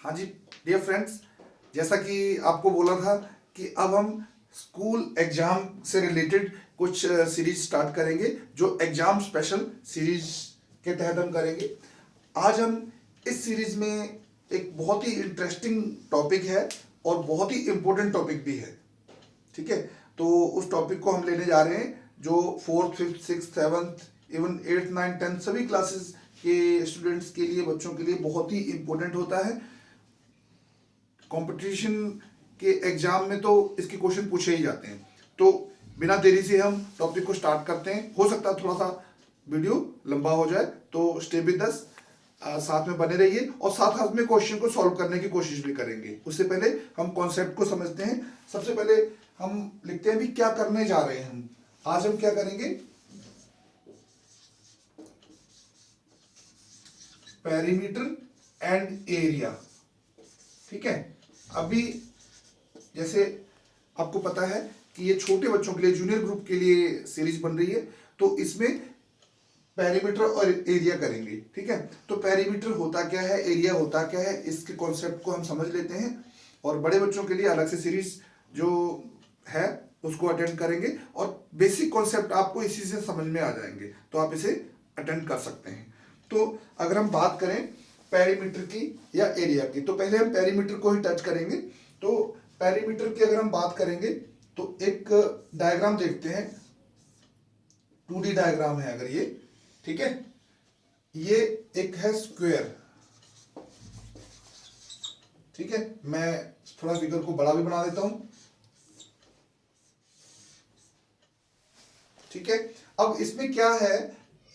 हाँ जी dear friends, जैसा कि आपको बोला था कि अब हम स्कूल एग्जाम से रिलेटेड कुछ सीरीज स्टार्ट करेंगे जो एग्जाम स्पेशल सीरीज के तहत हम करेंगे। आज हम इस सीरीज में एक बहुत ही इंटरेस्टिंग टॉपिक है और बहुत ही इम्पोर्टेंट टॉपिक भी है। ठीक है, तो उस टॉपिक को हम लेने जा रहे हैं जो fourth fifth six seventh even eighth ninth tenth सभी क्लासेस के स्टूडेंट्स के लिए, बच्चों के लिए बहुत ही इम्पोर्टेंट होता है। कंपटीशन के एग्जाम में तो इसके क्वेश्चन पूछे ही जाते हैं। तो बिना देरी से हम टॉपिक को स्टार्ट करते हैं। हो सकता है थोड़ा सा वीडियो लंबा हो जाए, तो स्टे विद अस, साथ में बने रहिए और साथ साथ में क्वेश्चन को सॉल्व करने की कोशिश भी करेंगे। उससे पहले हम कॉन्सेप्ट को समझते हैं। सबसे पहले हम लिखते हैं भी क्या करने जा रहे हैं। हम आज हम क्या करेंगे, पेरीमीटर एंड एरिया। ठीक है, अभी जैसे आपको पता है कि ये छोटे बच्चों के लिए, जूनियर ग्रुप के लिए सीरीज बन रही है, तो इसमें पेरीमीटर और एरिया करेंगे। ठीक है, तो पेरीमीटर होता क्या है, एरिया होता क्या है, इसके कॉन्सेप्ट को हम समझ लेते हैं और बड़े बच्चों के लिए अलग से सीरीज जो है उसको अटेंड करेंगे और बेसिक कॉन्सेप्ट आपको इसी से समझ में आ जाएंगे, तो आप इसे अटेंड कर सकते हैं। तो अगर हम बात करें पेरीमीटर की या एरिया की, तो पहले हम पेरीमीटर को ही टच करेंगे। तो पेरीमीटर की अगर हम बात करेंगे तो एक डायग्राम देखते हैं, 2D डायग्राम है अगर ये। ठीक है, ये एक है स्क्वायर। ठीक है, मैं थोड़ा फिगर को बड़ा भी बना देता हूं। ठीक है, अब इसमें क्या है,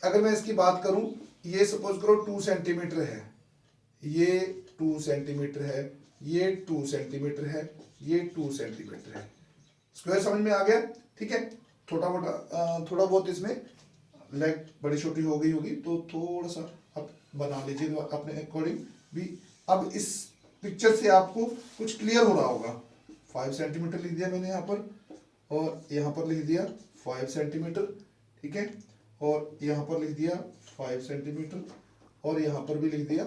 अगर मैं इसकी बात करूं, ये सपोज करो 2 सेंटीमीटर है, ये 2 सेंटीमीटर है, ये 2 सेंटीमीटर है, ये 2 सेंटीमीटर है। स्क्वायर समझ में आ गया। ठीक है, थोड़ा बहुत इसमें लेग बड़ी छोटी हो गई होगी, तो थोड़ा सा आप बना लीजिए अपने अकॉर्डिंग भी। अब इस पिक्चर से आपको कुछ क्लियर हो रहा होगा। 5 सेंटीमीटर लिख दिया मैंने यहाँ पर, और यहाँ पर लिख दिया 5 सेंटीमीटर। ठीक है, और यहाँ पर लिख दिया 5 सेंटीमीटर, और यहाँ पर भी लिख दिया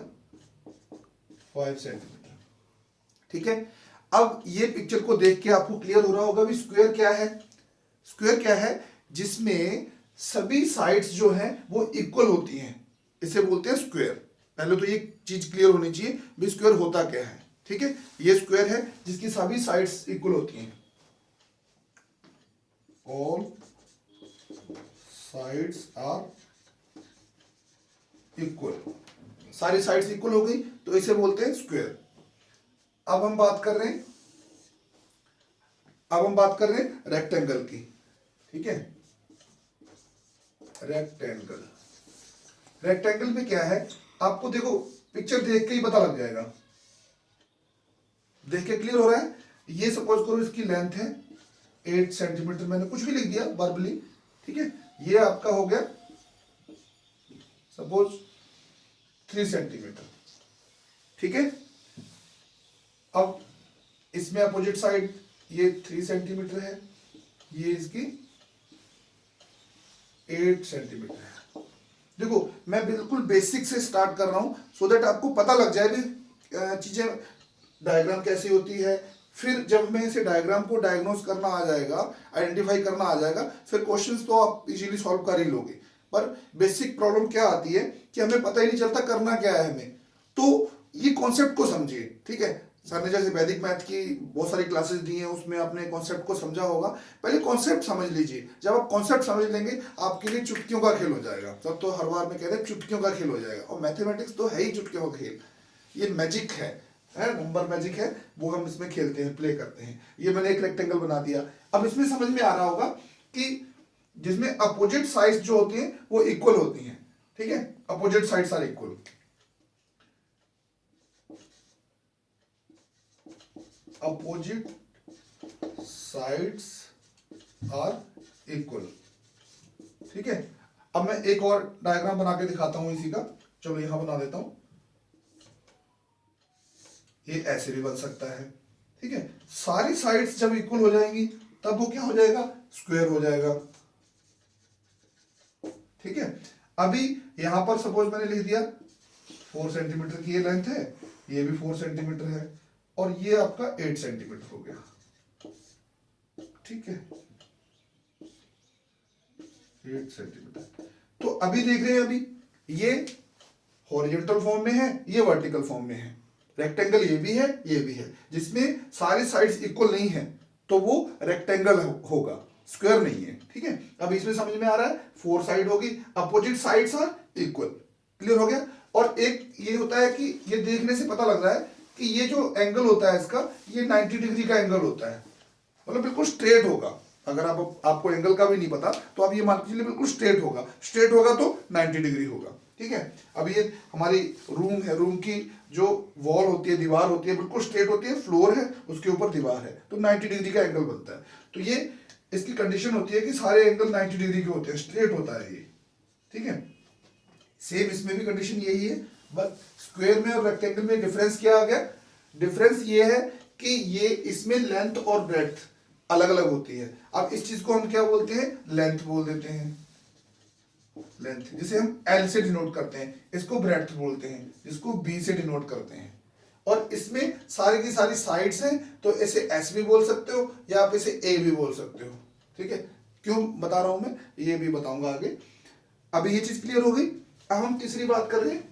5 सेंटीमीटर। ठीक है, अब ये पिक्चर को देख के आपको क्लियर हो रहा होगा भी स्क्वायर क्या है। स्क्वायर क्या है, जिसमें सभी साइड्स जो हैं वो इक्वल होती हैं, इसे बोलते हैं स्क्वायर। पहले तो ये चीज क्लियर होनी चाहिए भी स्क्वायर होता क्या है। ठीक है, ये स्क्वायर है जिसकी सभी साइड्स इक्वल होती हैं, ऑल साइड्स आर इक्वल, सारी साइड्स इक्वल हो गई तो इसे बोलते हैं स्क्वायर। अब हम बात कर रहे हैं रेक्टेंगल की। ठीक है, रेक्टेंगल में क्या है, आपको देखो पिक्चर देख के ही पता लग जाएगा। देख के क्लियर हो रहा है। ये सपोज करो इसकी लेंथ है 8 सेंटीमीटर, मैंने कुछ भी लिख दिया वर्बली। ठीक है, ये आपका हो गया सपोज 3 सेंटीमीटर। ठीक है, अब इसमें अपोजिट साइड ये 3 सेंटीमीटर है, ये इसकी 8 सेंटीमीटर है। देखो मैं बिल्कुल बेसिक से स्टार्ट कर रहा हूं सो दैट आपको पता लग जाए भी चीजें, डायग्राम कैसी होती है। फिर जब मैं इसे डायग्राम को डायग्नोस करना आ जाएगा, आइडेंटिफाई करना आ जाएगा, फिर क्वेश्चंस तो आप इजीली सॉल्व कर ही लोगे। पर बेसिक प्रॉब्लम क्या आती है कि हमें पता ही नहीं चलता करना क्या है हमें। तो ये कॉन्सेप्ट को समझिए। ठीक है, सर ने जैसे वैदिक मैथ की बहुत सारी क्लासेस दी हैं, उसमें आपने कॉन्सेप्ट को समझा होगा। पहले कॉन्सेप्ट समझ लीजिए। जब आप कॉन्सेप्ट समझ लेंगे आपके लिए चुटकियों का खेल हो जाएगा। तब तो हर बार में कहते हैं चुटकियों का खेल हो जाएगा, और मैथमेटिक्स तो है ही चुटकियों का खेल। ये मैजिक है, नंबर मैजिक है, वो हम इसमें खेलते हैं, प्ले करते हैं। ये मैंने एक रेक्टेंगल बना दिया। अब इसमें समझ में आ रहा होगा कि जिसमें अपोजिट साइड्स जो होती हैं वो इक्वल होती हैं। ठीक है, opposite sides are equal. Opposite sides are equal. ठीक है, अब मैं एक और डायग्राम बना के दिखाता हूं इसी का। चलो यहां बना देता हूं, ये ऐसे भी बन सकता है। ठीक है, सारी साइड्स जब इक्वल हो जाएंगी तब वो क्या हो जाएगा, स्क्वायर हो जाएगा। ठीक है, अभी यहां पर सपोज मैंने लिख दिया 4 सेंटीमीटर की ये लेंथ है, ये भी 4 सेंटीमीटर है, और ये आपका 8 सेंटीमीटर हो गया, ठीक है, 8 सेंटीमीटर। तो अभी देख रहे हैं, अभी ये हॉरिजॉन्टल फॉर्म में है, ये वर्टिकल फॉर्म में है, रेक्टेंगल ये भी है, ये भी है, जिसमें सारी साइड्स इक्वल नहीं है तो वो रेक्टेंगल होगा, स्क्वायर नहीं है, ठीक है। अब इसमें समझ में आ रहा है, 4 साइड होगी, opposite sides are equal, clear हो गया। और एक ये होता है कि ये देखने से पता लग रहा है कि ये जो एंगल होता है इसका, ये 90 डिग्री का एंगल होता है, मतलब बिल्कुल स्ट्रेट होगा। अगर आपको एंगल का भी नहीं पता तो आप ये मान के चलिए बिल्कुल स्ट्रेट होगा, स्ट्रेट होगा तो 90 डिग्री होगा, ठीक है। अब ये हमारी रूम है, रूम की जो वॉल होती है, दीवार होती है, बिल्कुल स्ट्रेट होती है, फ्लोर है, उसके ऊपर दीवार है, तो 90 डिग्री का एंगल बनता है। तो ये इसकी कंडीशन होती है कि सारे एंगल 90 डिग्री के होते हैं, स्ट्रेट होता है ये, ठीक है। सेम इसमें भी कंडीशन यही है, बस स्क्वायर में और रेक्टेंगल में डिफरेंस क्या आ गया, डिफरेंस ये है कि ये इसमें लेंथ और ब्रेड्थ अलग अलग होती है। अब इस चीज को हम क्या बोलते हैं, लेंथ बोल देते हैं, लेंथ, जिसे हम एल से डिनोट करते हैं, इसको ब्रेड्थ बोलते हैं, जिसको बी से डिनोट करते हैं। और इसमें सारी की सारी साइड्स हैं, तो इसे एस भी बोल सकते हो या आप इसे ए भी बोल सकते हो, ठीक है। क्यों बता रहा हूं मैं, ये भी बताऊंगा आगे। अभी ये चीज क्लियर हो गई। अब हम तीसरी बात कर रहे हैं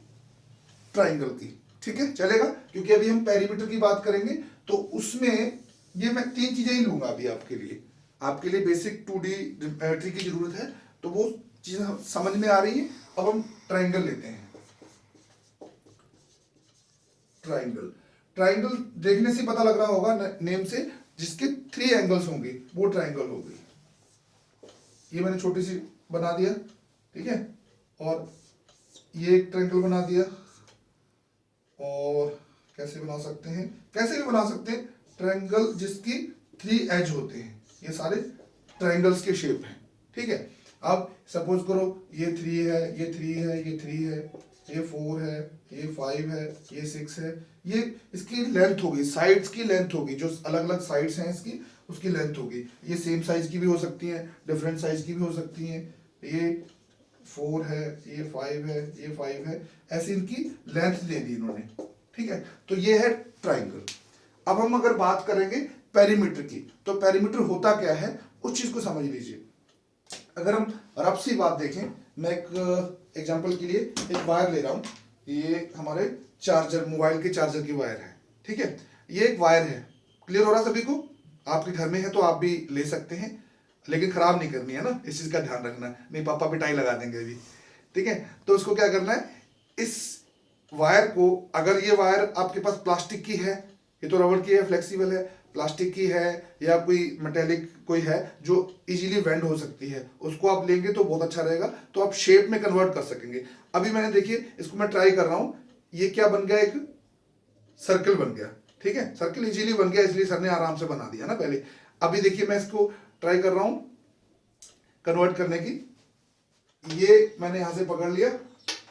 ट्राइंगल की, ठीक है, चलेगा, क्योंकि अभी हम पेरीमीटर की बात करेंगे तो उसमें ये मैं 3 चीजें ही लूंगा अभी आपके लिए बेसिक 2D ज्योमेट्री की जरूरत है, तो वो चीजें समझ में आ रही है। अब हम ट्राइंगल लेते हैं। ट्राइंगल, ट्राइंगल देखने से पता लग रहा होगा नेम से, जिसके 3 एंगल्स होंगे वो ट्राइंगल होगी। ये मैंने छोटी सी बना दिया, ठीक है, और ये एक ट्राइंगल बना दिया। और कैसे बना सकते हैं, कैसे भी बना सकते हैं, ट्राइंगल जिसकी 3 एज होते हैं, ये सारे ट्राइंगल्स के शेप हैं, ठीक है। अब सपोज करो ये 3 है, ये 3 है, ये 3 है, ये 4 है, ये 5 है, ये 6 है, ये इसकी लेंथ होगी, साइड्स की लेंथ होगी, जो अलग अलग साइड्स हैं इसकी, उसकी लेंथ होगी। ये सेम साइज की भी हो सकती हैं, डिफरेंट साइज की भी हो सकती हैं। ये 4 है, ये 5 है, ये 5 है, ऐसी इनकी लेंथ दे दी इन्होंने, ठीक है। तो ये है ट्राइंगल। अब हम अगर बात करेंगे पेरीमीटर की, तो पेरीमीटर होता क्या है उस चीज को समझ लीजिए। अगर हम रफ सी बात देखें, मैं एक एग्जांपल के लिए एक वायर ले रहा हूं, ये हमारे चार्जर, मोबाइल के चार्जर की वायर है, ठीक है। ये एक वायर है, क्लियर हो रहा है सभी को, आपके घर में है तो आप भी ले सकते हैं, लेकिन खराब नहीं करनी है ना, इस चीज का ध्यान रखना, नहीं पापा पिटाई लगा देंगे अभी, ठीक है। तो उसको क्या करना है, इस वायर को, अगर ये वायर आपके पास प्लास्टिक की है, ये तो रबड़ की है, फ्लेक्सिबल है, प्लास्टिक की है या कोई मेटेलिक कोई है जो इजीली वेंड हो सकती है, उसको आप लेंगे तो बहुत अच्छा रहेगा, तो आप शेप में कन्वर्ट कर सकेंगे। अभी मैंने देखिए इसको मैं ट्राई कर रहा हूं, ये क्या बन गया, एक सर्कल बन गया, ठीक है, सर्कल इजीली बन गया, इसलिए सर ने आराम से बना दिया ना पहले। अभी देखिए मैं इसको ट्राई कर रहा हूं कन्वर्ट करने की, ये मैंने यहां से पकड़ लिया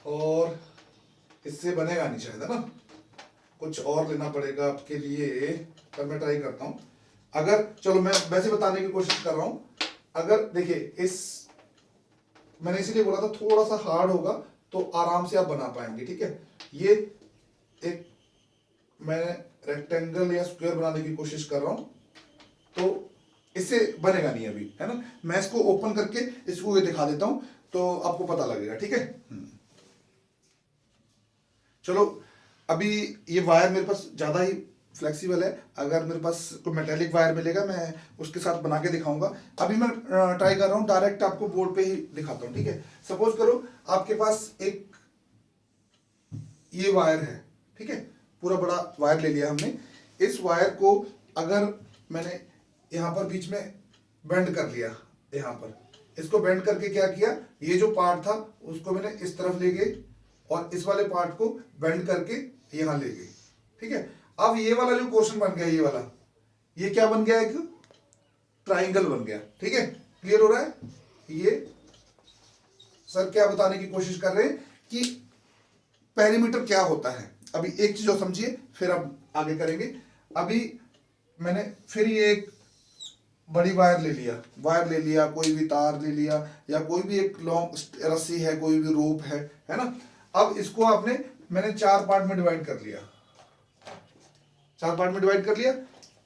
और इससे बनेगा नहीं शायद, है ना, कुछ और लेना पड़ेगा आपके लिए, पर मैं ट्राई करता हूं। अगर चलो मैं वैसे बताने की कोशिश कर रहा हूं, अगर देखिए इस, मैंने इसीलिए बोला था थोड़ा सा हार्ड होगा तो आराम से आप बना पाएंगे, ठीक है। ये एक मैं रेक्टेंगल या स्क्वायर बनाने की कोशिश कर रहा हूं, तो इससे बनेगा नहीं अभी, है ना। मैं इसको ओपन करके इसको ये दिखा देता हूं तो आपको पता लगेगा, ठीक है। चलो, अभी ये वायर मेरे पास ज़्यादा ही फ्लेक्सिबल है, अगर मेरे पास कोई मेटेलिक वायर मिलेगा मैं उसके साथ बना के दिखाऊंगा। अभी मैं ट्राई कर रहा हूँ डायरेक्ट आपको बोर्ड पे ही दिखाता हूँ, ठीक है। सपोज करो आपके पास एक ये वायर है, ठीक है, पूरा बड़ा वायर ले लिया हमने। इस वायर को अगर मैंने यहाँ पर बीच में बेंड कर लिया, यहाँ पर इसको बेंड करके क्या किया, ये जो पार्ट था उसको मैंने इस तरफ ले गए और इस वाले पार्ट को बेंड करके यहां ले गए, ठीक है। अब ये वाला जो पोर्शन बन गया, ये वाला, ये क्या बन गया, एक ट्राइंगल बन गया, ठीक है। क्लियर हो रहा है। ये सर क्या बताने की कोशिश कर रहे हैं कि पेरीमीटर क्या होता है। अभी एक चीज और समझिए, फिर अब आगे करेंगे। अभी मैंने फिर ये एक बड़ी वायर ले लिया, कोई भी तार ले लिया या कोई भी एक लॉन्ग रस्सी है, कोई भी रोप है ना। अब इसको मैंने 4 पार्ट में डिवाइड कर लिया, 4 पार्ट में डिवाइड कर लिया।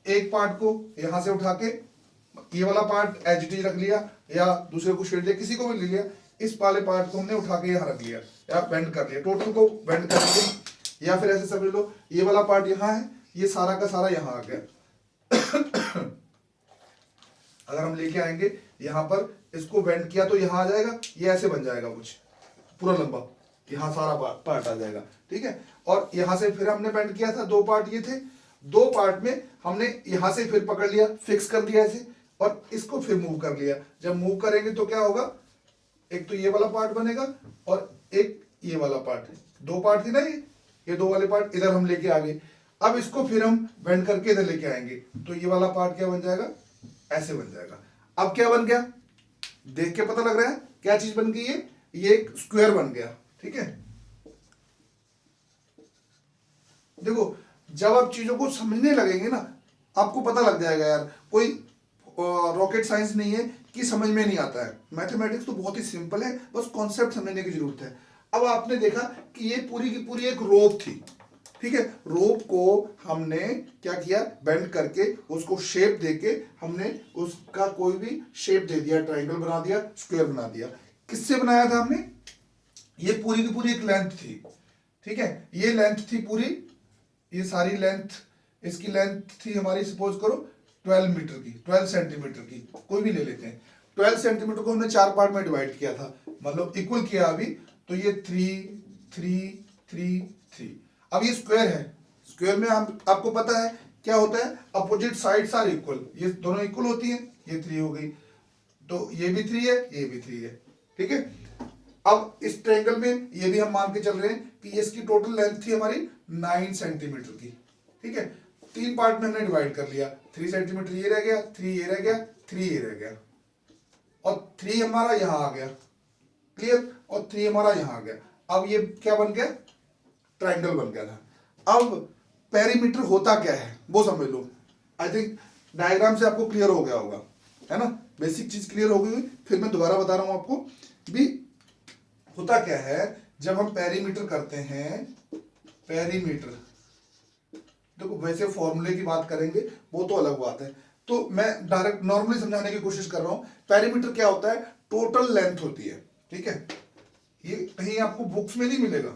एक पार्ट को यहां से उठा के ये वाला पार्ट एज इट इज रख लिया, या दूसरे को शेड दिया, किसी को भी ले लिया। इस वाले पार्ट को हमने उठा के यहाँ रख लिया या बेंड कर लिया, टोटल को बेंड कर लिया। या फिर ऐसे समझ लो ये वाला पार्ट यहाँ है, ये सारा का सारा यहाँ आ गया। अगर हम लेके आएंगे यहाँ पर, इसको बेंड किया तो यहाँ आ जाएगा, ये ऐसे बन जाएगा कुछ पूरा लंबा, यहाँ सारा पार्ट आ जाएगा, ठीक है। और यहाँ से फिर हमने बेंड किया था, 2 पार्ट ये थे, 2 पार्ट में हमने यहाँ से फिर पकड़ लिया, फिक्स कर दिया ऐसे, और इसको फिर मूव कर लिया। जब मूव करेंगे तो क्या होगा, एक तो ये वाला पार्ट बनेगा और एक ये वाला पार्ट, 2 पार्ट थी ना ये 2 वाले पार्ट इधर हम लेके आ गए। अब इसको फिर हम बेंड करके इधर लेके आएंगे तो ये वाला पार्ट क्या बन जाएगा, ऐसे बन जाएगा। अब क्या बन गया, देख के पता लग रहा है क्या चीज बन गई है, ये एक स्क्वायर बन गया, ठीक है। देखो जब आप चीजों को समझने लगेंगे ना, आपको पता लग जाएगा यार, कोई रॉकेट साइंस नहीं है कि समझ में नहीं आता है। मैथमेटिक्स तो बहुत ही सिंपल है, बस कॉन्सेप्ट समझने की जरूरत है। अब आपने देखा कि ये पूरी की पूरी एक रोप थी, ठीक है। रोप को हमने क्या किया, बेंड करके उसको शेप देके हमने उसका कोई भी शेप दे दिया, ट्रायंगल बना दिया, स्क्वायर बना दिया। किससे बनाया था हमने, ये पूरी की पूरी एक लेंथ थी, ठीक है। ये लेंथ थी पूरी, ये सारी लेंथ, इसकी लेंथ थी हमारी सपोज करो 12 मीटर की, 12 सेंटीमीटर की, कोई भी ले लेते हैं। 12 सेंटीमीटर को हमने 4 पार्ट में डिवाइड किया था, मतलब इक्वल किया अभी, तो ये 3 3 3 3। अब ये स्क्वायर है, स्क्वायर में आपको पता है क्या होता है, अपोजिट साइड्स आर इक्वल, ये दोनों इक्वल होती हैं, ये 3 हो गई, तो ये भी 3 है, ये भी 3 है, ठीक है। अब इस ट्रायंगल में ये भी हम मान के चल रहे हैं कि इसकी टोटल लेंथ थी हमारी 9 सेंटीमीटर की, ठीक है। 3 पार्ट में हमने डिवाइड कर लिया, 3 सेंटीमीटर ये रह गया, 3 ये रह गया, 3 ये रह गया, और 3 हमारा यहां आ गया, क्लियर, और 3 हमारा यहां आ गया। अब ये क्या बन गया, ट्रायंगल बन गया था। अब पेरीमीटर होता क्या है वो समझ लो। आई थिंक डायग्राम से आपको क्लियर हो गया होगा, है ना, बेसिक चीज क्लियर हो गई। फिर मैं दोबारा बता रहा हूं आपको भी होता क्या है। जब हम पेरीमीटर करते हैं, पेरीमीटर, देखो वैसे फॉर्मूले की बात करेंगे वो तो अलग बात है, तो मैं डायरेक्ट नॉर्मली समझाने की कोशिश कर रहा हूं। पेरीमीटर क्या होता है, टोटल लेंथ होती है, ठीक है। ये कहीं आपको बुक्स में नहीं मिलेगा।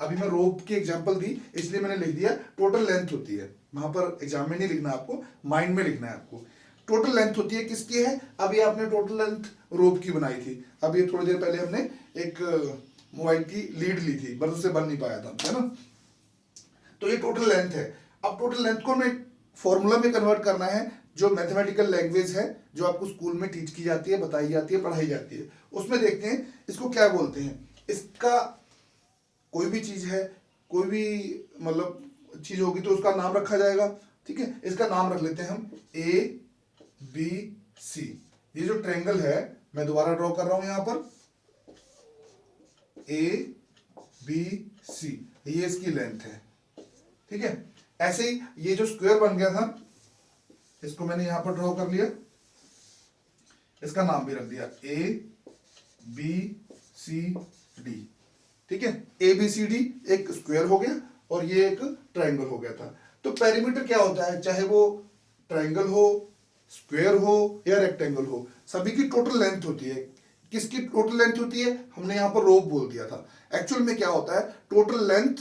अभी मैं रोप की एग्जांपल दी इसलिए मैंने लिख दिया टोटल लेंथ होती है, वहां पर एग्जाम में नहीं लिखना, आपको माइंड में लिखना है। आपको टोटल लेंथ होती है, किसकी है, अभी आपने टोटल लेंथ रोप की बनाई थी, अभी थोड़ी देर पहले हमने एक मोबाइल की लीड ली थी, बस उससे बन नहीं पाया था, है ना। तो ये टोटल लेंथ है। अब टोटल लेंथ को हमें फॉर्मूला में कन्वर्ट करना है, जो मैथमेटिकल लैंग्वेज है, जो आपको स्कूल में टीच की जाती है, बताई जाती है, पढ़ाई जाती है, उसमें देखते हैं इसको क्या बोलते हैं। इसका कोई भी चीज है, कोई भी मतलब चीज होगी तो उसका नाम रखा जाएगा, ठीक है। इसका नाम रख लेते हैं हम ABC। ये जो ट्रायंगल है मैं दोबारा ड्रॉ कर रहा हूं यहां पर, ABC, ये इसकी लेंथ है, ठीक है। ऐसे ही ये जो स्क्वायर बन गया था, इसको मैंने यहां पर ड्रॉ कर लिया, इसका नाम भी रख दिया ABCD, ठीक है। ABCD एक स्क्वायर हो गया और ये एक ट्रायंगल हो गया था। तो पेरीमीटर क्या होता है, चाहे वो ट्रायंगल हो, स्क्वायर हो या रेक्टेंगल हो, सभी की टोटल लेंथ होती है। किसकी टोटल लेंथ होती है, हमने यहां पर रोप बोल दिया था, एक्चुअल में क्या होता है, टोटल लेंथ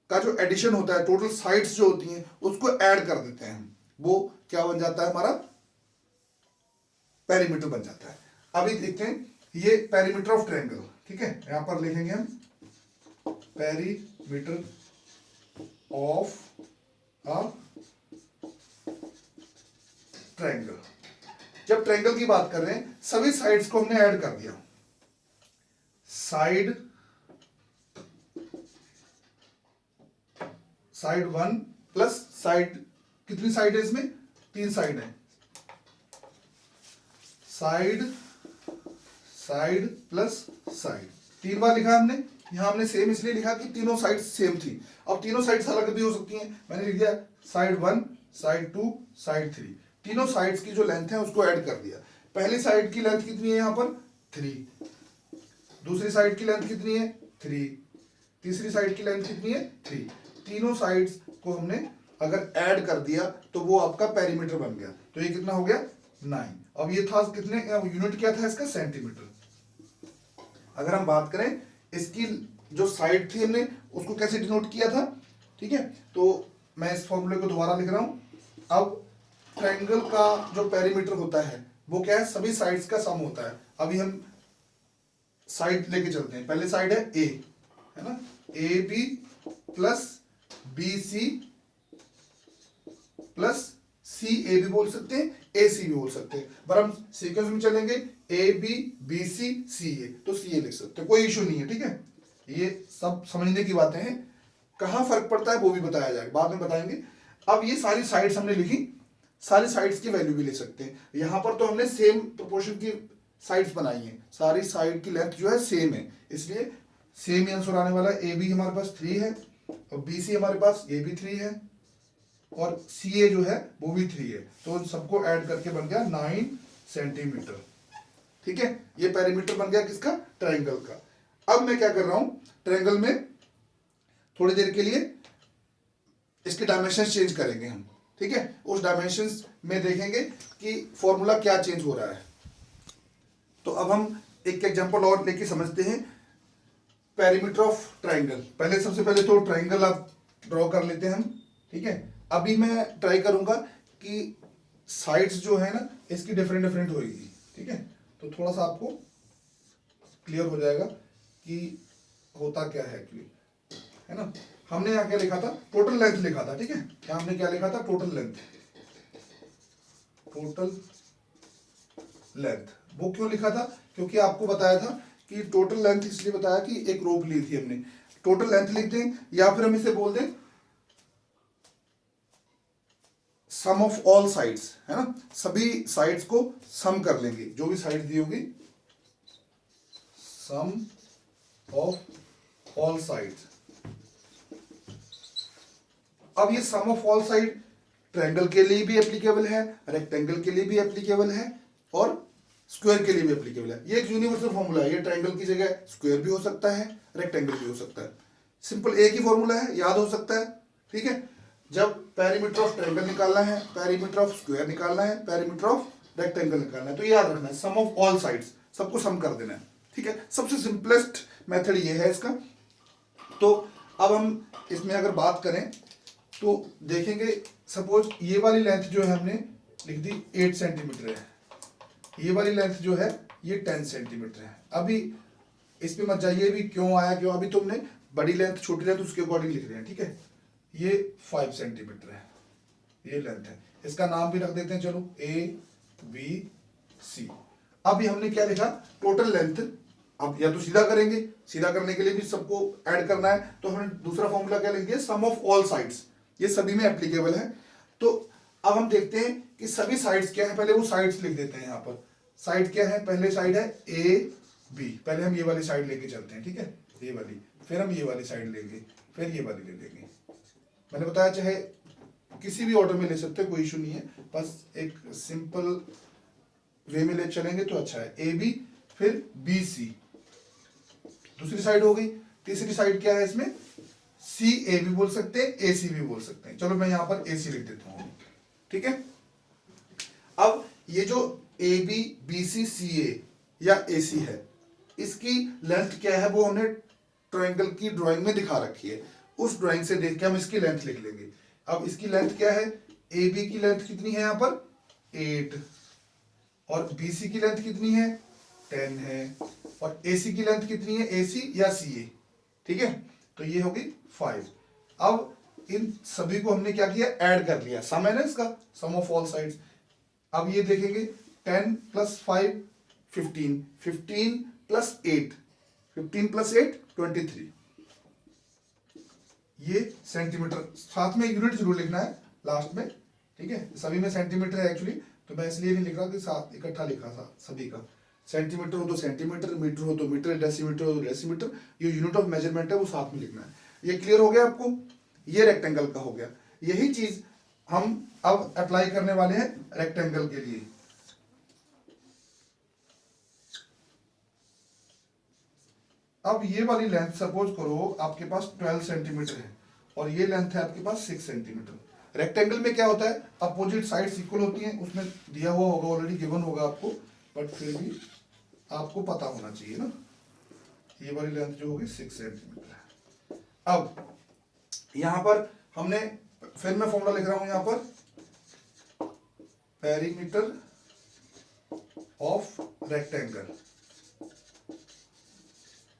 का जो एडिशन होता है, टोटल साइड्स जो होती हैं उसको ऐड कर देते हैं, वो क्या बन जाता है, हमारा पेरीमीटर बन जाता है। अभी देखते हैं ये पेरीमीटर ऑफ ट्रायंगल, ठीक है। यहां पर लिखेंगे हम पेरीमीटर ऑफ अ ट्रायंगल। जब ट्रायंगल की बात कर रहे हैं, सभी साइड्स को हमने ऐड कर दिया, साइड 1 प्लस साइड, कितनी साइड है इसमें, 3 साइड है, साइड प्लस साइड, 3 बार लिखा हमने। यहां हमने सेम इसलिए लिखा कि तीनों साइड सेम थी। अब तीनों साइड्स अलग भी हो सकती हैं, मैंने लिख दिया साइड 1, साइड 2, साइड 3, तीनों साइड्स की जो लेंथ है उसको ऐड कर दिया। पहली साइड की लेंथ कितनी है, यहां पर 3, दूसरी साइड की लेंथ कितनी है, 3, तीसरी साइड की लेंथ कितनी है 3। तीनों साइड्स को हमने अगर ऐड कर दिया तो वो आपका पेरीमीटर बन गया। तो ये कितना हो गया 9। अब ये था कितने, यूनिट क्या था इसका सेंटीमीटर। अगर हम बात करें इसकी जो साइड थी हमने उसको कैसे डिनोट किया था, ठीक है, तो मैं इस फॉर्मूले को दोबारा लिख रहा हूं। अब ट्रायंगल का जो पेरीमीटर होता है वो क्या है, सभी साइड्स का सम होता है। अभी हम साइड लेके चलते हैं। पहले साइड है ए, है ना, A B plus B C plus C A भी बोल सकते हैं, ए सी भी बोल सकते हैं, पर हम सीक्वेंस में चलेंगे ए बी बी सी सी ए, तो सी ए लिख सकते हैं, कोई इशू नहीं है, ठीक है। ये सब समझने की बातें हैं। कहाँ फर्क पड़ता है वो भी बताया जाएगा, बाद में बताएंगे। अब ये सारी साइड्स हमने लिखी, सारी साइड्स की वैल्यू भी ले सकते हैं। यहां पर तो हमने सेम प्रोपोर्शन की साइड्स बनाई हैं, सारी साइड की लेंथ जो है सेम है, इसलिए सेम आंसर आने वाला है। ए बी हमारे पास 3 है और बी सी हमारे पास ये भी 3 है और सी ए जो है वो भी 3 है, तो सबको ऐड करके बन गया 9 सेंटीमीटर, ठीक है। ये पेरीमीटर बन गया किसका, ट्रायंगल का। अब मैं क्या कर रहा हूं, ट्रायंगल में थोड़ी देर के लिए इसके डायमेंशन चेंज करेंगे हम, ठीक है। उस डायमेंशन में देखेंगे कि फॉर्मूला क्या चेंज हो रहा है। तो अब हम एक एग्जांपल और लेके समझते हैं पेरीमीटर ऑफ ट्रायंगल। पहले सबसे पहले तो ट्रायंगल आप ड्रॉ कर लेते हैं हम, ठीक है। अभी मैं ट्राई करूंगा कि साइड्स जो है ना इसकी डिफरेंट डिफरेंट होगी, ठीक है, तो थोड़ा सा आपको क्लियर हो जाएगा कि होता क्या है एक्चुअली, है ना। हमने यहाँ क्या लिखा था, टोटल लेंथ लिखा था, ठीक है। यहाँ हमने क्या लिखा था, टोटल लेंथ। टोटल लेंथ वो क्यों लिखा था, क्योंकि आपको बताया था कि टोटल लेंथ इसलिए बताया कि एक रोप ली थी हमने, टोटल लेंथ लिख दें या फिर हम इसे बोल दें सम ऑफ ऑल साइड्स, है ना, सभी साइड्स को सम कर लेंगे, जो भी साइड दी होगी सम ऑफ ऑल साइड्स। अब ये सम ऑफ ऑल साइड ट्रायंगल के लिए भी एप्लीकेबल है, रेक्टेंगल के लिए भी एप्लीकेबल है और स्क्वायर के लिए भी एप्लीकेबल है। ये एक यूनिवर्सल फॉर्मूला है, ये ट्रायंगल की जगह स्क्वायर भी हो सकता है, रेक्टेंगल भी हो सकता है। सिंपल एक ही फॉर्मूला है, याद हो सकता है, ठीक है। जब पेरीमीटर ऑफ ट्रायंगल निकालना है, पेरीमीटर ऑफ स्क्वायर निकालना है, पेरीमीटर ऑफ रेक्टेंगल निकालना है, तो याद रखना है सम ऑफ ऑल साइड्स, सबको सम कर देना है, ठीक है। सबसे सिंपलेस्ट मेथड ये है इसका। तो अब हम इसमें अगर बात करें तो देखेंगे, सपोज ये वाली लेंथ जो है हमने लिख दी 8 सेंटीमीटर है, ये वाली लेंथ जो है ये 10 सेंटीमीटर है। अभी इस पे मत जाइए भी क्यों आया क्यों, अभी तुमने बड़ी लेंथ छोटी लेंथ उसके अकॉर्डिंग लिख रहे हैं, ठीक है। ये 5 सेंटीमीटर है, ये लेंथ है, इसका नाम भी रख देते हैं, चलो ए बी सी। अभी हमने क्या लिखा, टोटल लेंथ। अब या तो सीधा करेंगे, सीधा करने के लिए भी सबको ऐड करना है, तो हमने दूसरा फॉर्मूला क्या लिख दिया, सम ऑफ ऑल साइड्स, ये सभी में एप्लीकेबल है। तो अब हम देखते हैं कि सभी साइड्स क्या है, पहले वो साइड्स लिख देते हैं। यहाँ पर साइड क्या है, पहले साइड है ए बी, पहले हम ये वाली साइड लेके चलते हैं, ठीक है, ये वाली, फिर हम ये वाली साइड लेंगे, फिर ये वाली ले लेंगे। मैंने बताया चाहे किसी भी ऑर्डर में ले सकते हैं, कोई इशू नहीं है, बस एक सिंपल वे में ले चलेंगे तो अच्छा है। ए बी फिर बी सी, दूसरी साइड हो गई। तीसरी साइड क्या है इसमें, सी ए भी बोल सकते हैं, ए सी भी बोल सकते हैं, चलो मैं यहां पर ए सी लिख देता हूं, ठीक है। अब ये जो ए बी बी सी सी ए या ए सी है, इसकी लेंथ क्या है वो हमने ट्रायंगल की ड्राइंग में दिखा रखी है, उस ड्राइंग से देख के हम इसकी लेंथ लिख लेंगे। अब इसकी लेंथ क्या है, ए बी की लेंथ कितनी है यहाँ पर 8 और बी सी की लेंथ कितनी है 10 है और ए सी की लेंथ कितनी है, ए सी या सी ए, ठीक है, तो ये होगी 5। अब इन सभी को हमने क्या किया, ऐड कर लिया, सम है ना इसका, सम ऑफ ऑल साइड्स। अब ये देखेंगे 10 + 5 15, 15 + 8, 15 + 8 23, ये सेंटीमीटर। साथ में यूनिट जरूर लिखना है लास्ट में, ठीक है, सभी में सेंटीमीटर है एक्चुअली, तो मैं इसलिए नहीं लिख रहा कि साथ इकट्ठा लिखा था सभी का। सेंटीमीटर हो तो सेंटीमीटर, मीटर हो तो मीटर, डेसीमीटर हो तो डेसीमीटर, ये यूनिट ऑफ मेजरमेंट है वो साथ में लिखना है। ये क्लियर हो गया आपको, ये रेक्टेंगल का हो गया। यही चीज हम अब अप्लाई करने वाले हैं रेक्टेंगल के लिए। अब ये वाली लेंथ सपोज करो आपके पास 12 सेंटीमीटर है और ये लेंथ है आपके पास 6 सेंटीमीटर। रेक्टेंगल में क्या होता है, अपोजिट साइड्स इक्वल होती हैं, उसमें दिया हुआ होगा, ऑलरेडी गिवन होगा आपको, बट फिर भी आपको पता होना चाहिए ना। ये वाली लेंथ जो होगी 6 सेंटीमीटर है। अब यहां पर हमने, फिर मैं फॉर्मूला लिख रहा हूं यहां पर, perimeter of rectangle.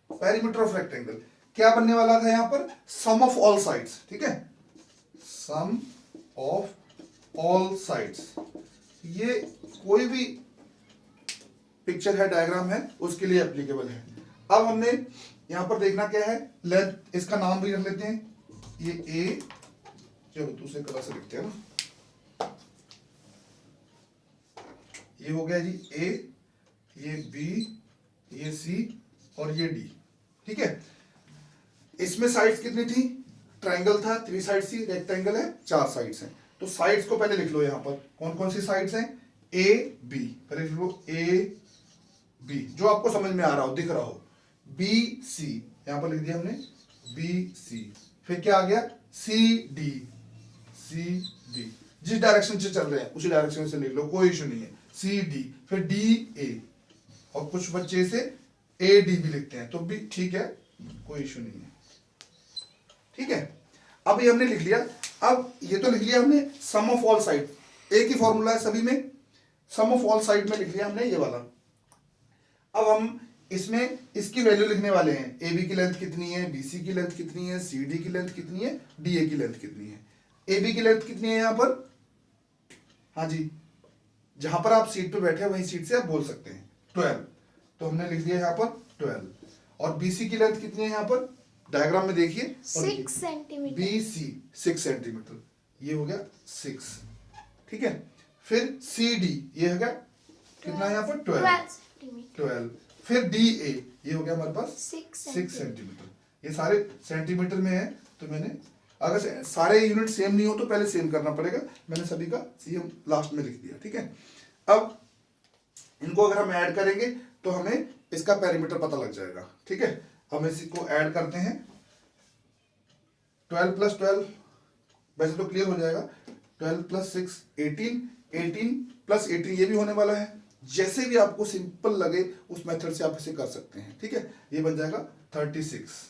Perimeter of rectangle क्या बनने वाला था यहां पर, सम ऑफ ऑल साइड्स, ठीक है, सम ऑफ ऑल साइड्स। ये कोई भी पिक्चर है, डायग्राम है, उसके लिए एप्लीकेबल है। अब हमने यहां पर देखना क्या है, लेंथ, इसका नाम भी रख लेते हैं, ये ए, चलो दूसरे कलर से लिखते हैं ना, ये हो गया जी ए, ये बी, ये सी और ये डी, ठीक है। इसमें साइड्स कितनी थी, ट्रायंगल था, 3 साइड्स थी, रेक्टेंगल है 4 साइड्स हैं। तो साइड्स को पहले लिख लो, यहां पर कौन कौन सी साइड्स हैं, ए बी, पहले लिख लो ए बी, जो आपको समझ में आ रहा हो, दिख रहा हो, बी सी, यहां पर लिख दिया हमने बी सी, फिर क्या आ गया सी डी, सी डी, जिस डायरेक्शन से चल रहे हैं उसी डायरेक्शन से लिख लो, कोई इशू नहीं है, सी डी, फिर डी ए, और कुछ बच्चे से ए डी भी लिखते हैं तो भी ठीक है, कोई इशू नहीं है, ठीक है। अब ये हमने लिख लिया। अब ये तो लिख लिया हमने सम ऑफ ऑल साइड, एक ही फॉर्मूला है सभी में, सम ऑफ ऑल साइड में लिख लिया हमने ये वाला। अब हम इसमें इसकी वैल्यू लिखने वाले हैं, ए बी की लेंथ कितनी है, बी सी की लेंथ कितनी है, सी डी की लेंथ कितनी है, डी ए की लेंथ कितनी है। ए बी की लेंथ कितनी है यहां पर, हाँ जी, जहां पर आप सीट पे बैठे हैं वही सीट से आप बोल सकते हैं, 12, तो हमने लिख दिया यहां पर 12। और बीसी की लेंथ कितनी है यहां पर, डायग्राम में देखिए, 6 सेंटीमीटर, बीसी 6 सेंटीमीटर, ये हो गया 6, ठीक है। फिर सी डी, ये हो गया कितना है यहाँ पर 12, फिर डी ए, ये हो गया हमारे पास 6 सेंटीमीटर। ये सारे सेंटीमीटर में है, तो मैंने, अगर सारे यूनिट सेम नहीं हो तो पहले सेम करना पड़ेगा, मैंने सभी का सीएम लास्ट में लिख दिया, ठीक है। अब इनको अगर हम ऐड करेंगे तो हमें इसका पेरीमीटर पता लग जाएगा, ठीक है। हम इसको ऐड करते हैं, 12 प्लस 12, वैसे तो क्लियर हो जाएगा, 12 प्लस 6 18, 18 प्लस 18 ये भी होने वाला है, जैसे भी आपको सिंपल लगे उस मेथड से आप इसे कर सकते हैं, ठीक है। ये बन जाएगा 36,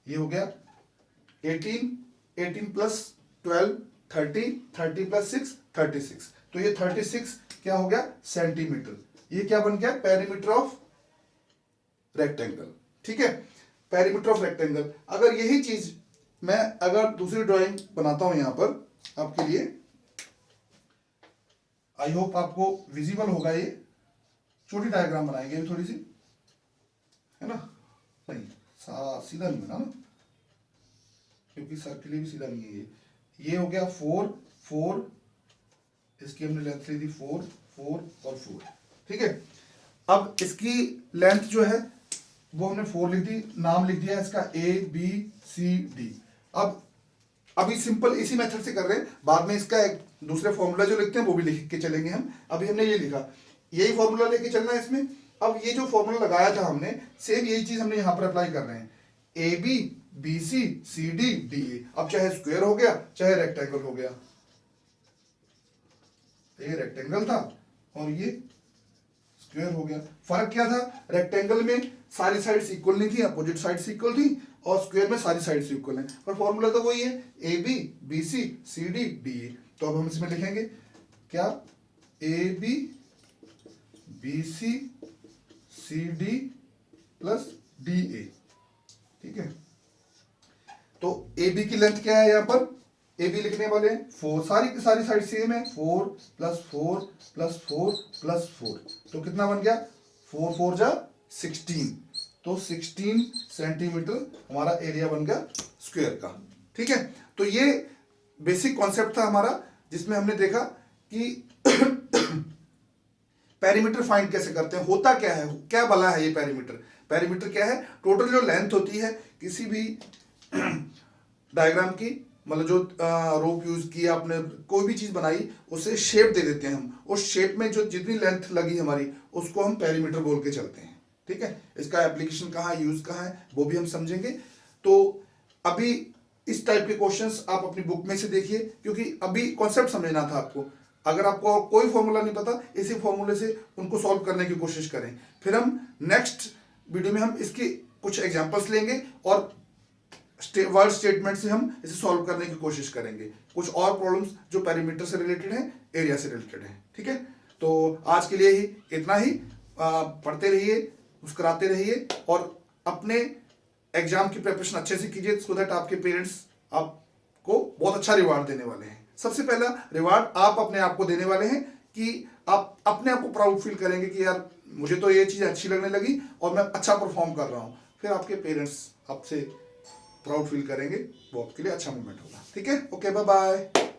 ये हो गया 18, 18 प्लस 12 30, 30 प्लस 6 36, तो ये 36 क्या हो गया सेंटीमीटर। ये क्या बन गया, पेरीमीटर ऑफ रेक्टेंगल, ठीक है, पेरीमीटर ऑफ रेक्टेंगल। अगर यही चीज मैं अगर दूसरी ड्राइंग बनाता हूं यहां पर आपके लिए, आई होप आपको विजिबल होगा, ये छोटी डायग्राम बनाएंगे थोड़ी सी, है ना, नहीं सीधा नहीं बना ना, क्योंकि सर्किल भी सीधा नहीं है। ये हो गया 4 4, इसकी हमने लेंथ ली थी 4 4 और 4, ठीक है। अब इसकी लेंथ जो है वो हमने 4 लिख दी, नाम लिख दिया इसका ए बी सी डी। अब अभी सिंपल इसी मेथड से कर रहे हैं, बाद में इसका एक दूसरे फॉर्मूला जो लिखते हैं वो भी लिख के चलेंगे हम। अभी हमने ये लिखा, यही फॉर्मूला लेके चलना है इसमें। अब ये जो फॉर्मूला लगाया था हमने, सेम यही चीज हमने यहां पर अप्लाई कर रहे हैं, A B B C C D D A. अब चाहे स्क्वायर हो गया चाहे रेक्टेंगल हो गया, ये रेक्टेंगल था और ये स्क्वायर हो गया। फर्क क्या था, रेक्टेंगल में सारी साइड्स इक्वल नहीं थी, अपोजिट साइड्स इक्वल थी, और स्क्वायर में सारी साइड्स इक्वल हैं, पर फॉर्मूला तो वही है, A B B C C D D A. तो अब हम इसमें लिखेंगे क्या, A B B C C D plus D A, ठीक है। तो ए बी की लेंथ क्या है यहाँ पर, ए बी लिखने वाले हैं 4, सारी की सारी साइड सेम है, 4 प्लस 4 प्लस 4 प्लस 4, तो कितना बन गया 4 4 जा 16, तो 16 सेंटीमीटर हमारा एरिया बन गया स्क्वायर का, ठीक है। तो ये बेसिक कॉन्सेप्ट था हमारा, जिसमें हमने देखा कि पेरीमीटर फाइंड कैसे करते हैं, होता क्या है, क्या भला है ये पेरीमीटर। पेरीमीटर क्या है, टोटल जो लेंथ होती है किसी भी डायग्राम की, मतलब जो रोप यूज की आपने, कोई भी चीज बनाई, उसे शेप दे देते हैं हम, उस शेप में जो जितनी लेंथ लगी हमारी उसको हम पेरीमीटर बोल के चलते हैं, ठीक है। इसका एप्लीकेशन कहाँ है, यूज कहाँ है, वो भी हम समझेंगे। तो अभी इस टाइप के क्वेश्चंस आप अपनी बुक में से देखिए, क्योंकि अभी कॉन्सेप्ट समझना था आपको। अगर आपको कोई फॉर्मूला नहीं पता, इसी फॉर्मूले से उनको सॉल्व करने की कोशिश करें। फिर हम नेक्स्ट वीडियो में हम इसकी कुछ एग्जांपल्स लेंगे और वर्ड स्टेटमेंट से हम इसे सॉल्व करने की कोशिश करेंगे। कुछ और प्रॉब्लम्स जो पेरीमीटर से रिलेटेड है, एरिया से रिलेटेड है, ठीक है। तो आज के लिए ही इतना ही। पढ़ते रहिए, मुस्कुराते रहिए और अपने एग्जाम की प्रिपरेशन अच्छे से कीजिए, सो दैट आपके पेरेंट्स आपको बहुत अच्छा रिवार्ड देने वाले हैं। सबसे पहला रिवार्ड आप अपने आप को देने वाले हैं कि आप अपने आप को प्राउड फील करेंगे कि यार मुझे तो ये चीज़ अच्छी लगने लगी और मैं अच्छा परफॉर्म कर रहा हूँ। फिर आपके पेरेंट्स आपसे प्राउड फील करेंगे, वो आपके लिए अच्छा मोमेंट होगा। ठीक है, ओके, बाय बाय।